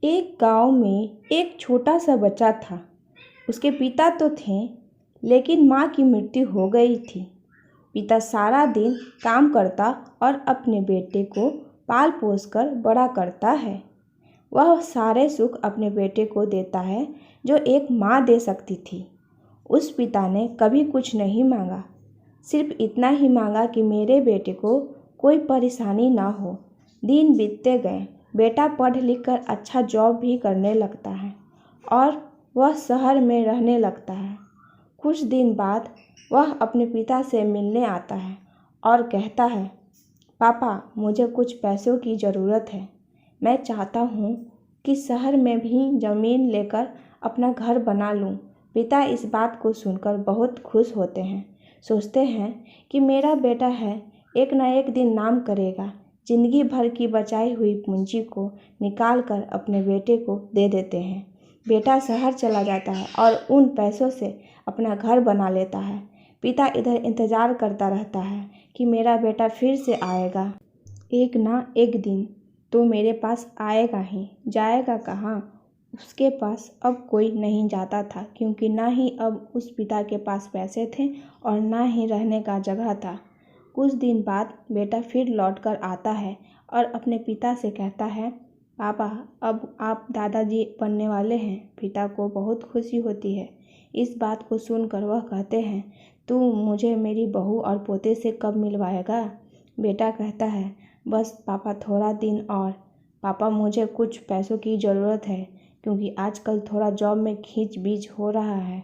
एक गांव में एक छोटा सा बच्चा था। उसके पिता तो थे, लेकिन माँ की मृत्यु हो गई थी। पिता सारा दिन काम करता और अपने बेटे को पाल पोस कर बड़ा करता है। वह सारे सुख अपने बेटे को देता है जो एक माँ दे सकती थी। उस पिता ने कभी कुछ नहीं मांगा, सिर्फ इतना ही मांगा कि मेरे बेटे को कोई परेशानी ना हो। दिन बीतते गए, बेटा पढ़ लिख कर अच्छा जॉब भी करने लगता है और वह शहर में रहने लगता है। कुछ दिन बाद वह अपने पिता से मिलने आता है और कहता है, पापा, मुझे कुछ पैसों की ज़रूरत है। मैं चाहता हूँ कि शहर में भी ज़मीन लेकर अपना घर बना लूँ। पिता इस बात को सुनकर बहुत खुश होते हैं। सोचते हैं कि मेरा बेटा है, एक न एक दिन नाम करेगा। जिंदगी भर की बचाई हुई पूंजी को निकाल कर अपने बेटे को दे देते हैं। बेटा शहर चला जाता है और उन पैसों से अपना घर बना लेता है। पिता इधर इंतज़ार करता रहता है कि मेरा बेटा फिर से आएगा। एक ना एक दिन तो मेरे पास आएगा ही, जाएगा कहाँ? उसके पास अब कोई नहीं जाता था, क्योंकि ना ही अब उस पिता के पास पैसे थे और ना ही रहने का जगह था। कुछ दिन बाद बेटा फिर लौट कर आता है और अपने पिता से कहता है, पापा, अब आप दादाजी बनने वाले हैं। पिता को बहुत खुशी होती है। इस बात को सुनकर वह कहते हैं, तू मुझे मेरी बहू और पोते से कब मिलवाएगा? बेटा कहता है, बस पापा, थोड़ा दिन और। पापा, मुझे कुछ पैसों की ज़रूरत है, क्योंकि आजकल थोड़ा जॉब में खींच-बीच हो रहा है,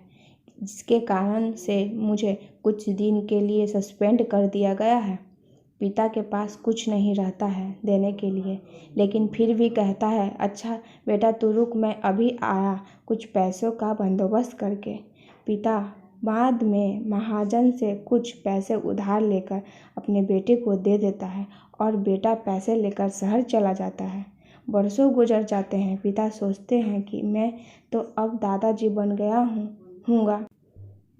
जिसके कारण से मुझे कुछ दिन के लिए सस्पेंड कर दिया गया है। पिता के पास कुछ नहीं रहता है देने के लिए, लेकिन फिर भी कहता है, अच्छा बेटा तू रुक, मैं अभी आया कुछ पैसों का बंदोबस्त करके। पिता बाद में महाजन से कुछ पैसे उधार लेकर अपने बेटे को दे देता है और बेटा पैसे लेकर शहर चला जाता है। बरसों गुजर जाते हैं। पिता सोचते हैं कि मैं तो अब दादाजी बन गया हूँगा।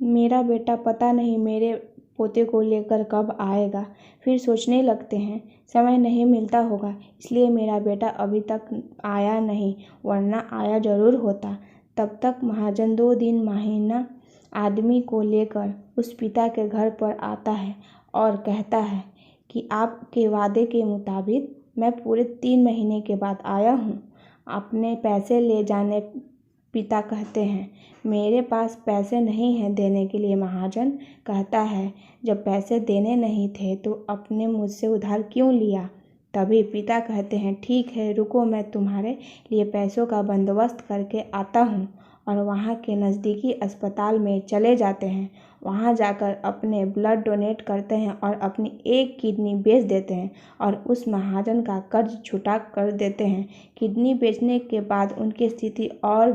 मेरा बेटा पता नहीं मेरे पोते को लेकर कब आएगा। फिर सोचने लगते हैं, समय नहीं मिलता होगा, इसलिए मेरा बेटा अभी तक आया नहीं, वरना आया ज़रूर होता। तब तक महाजन 2 दिन महीना आदमी को लेकर उस पिता के घर पर आता है और कहता है कि आपके वादे के मुताबिक मैं पूरे 3 महीने के बाद आया हूँ। अपने पैसे ले जाने। पिता कहते हैं, मेरे पास पैसे नहीं हैं देने के लिए। महाजन कहता है, जब पैसे देने नहीं थे तो आपने मुझसे उधार क्यों लिया? तभी पिता कहते हैं, ठीक है, रुको, मैं तुम्हारे लिए पैसों का बंदोबस्त करके आता हूँ। और वहाँ के नज़दीकी अस्पताल में चले जाते हैं। वहाँ जाकर अपने ब्लड डोनेट करते हैं और अपनी एक किडनी बेच देते हैं और उस महाजन का कर्ज छुटा कर देते हैं। किडनी बेचने के बाद उनकी स्थिति और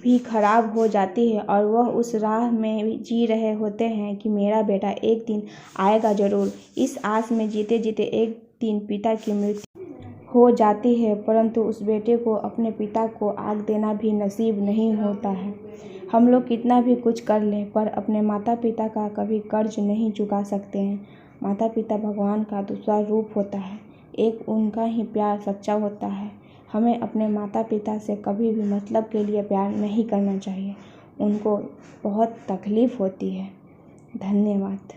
भी खराब हो जाती है और वह उस राह में जी रहे होते हैं कि मेरा बेटा एक दिन आएगा ज़रूर। इस आस में जीते जीते एक दिन पिता की मृत्यु हो जाती है, परंतु उस बेटे को अपने पिता को आग देना भी नसीब नहीं होता है। हम लोग कितना भी कुछ कर लें, पर अपने माता पिता का कभी कर्ज नहीं चुका सकते हैं। माता पिता भगवान का दूसरा रूप होता है। एक उनका ही प्यार सच्चा होता है। हमें अपने माता पिता से कभी भी मतलब के लिए प्यार नहीं करना चाहिए। उनको बहुत तकलीफ़ होती है। धन्यवाद।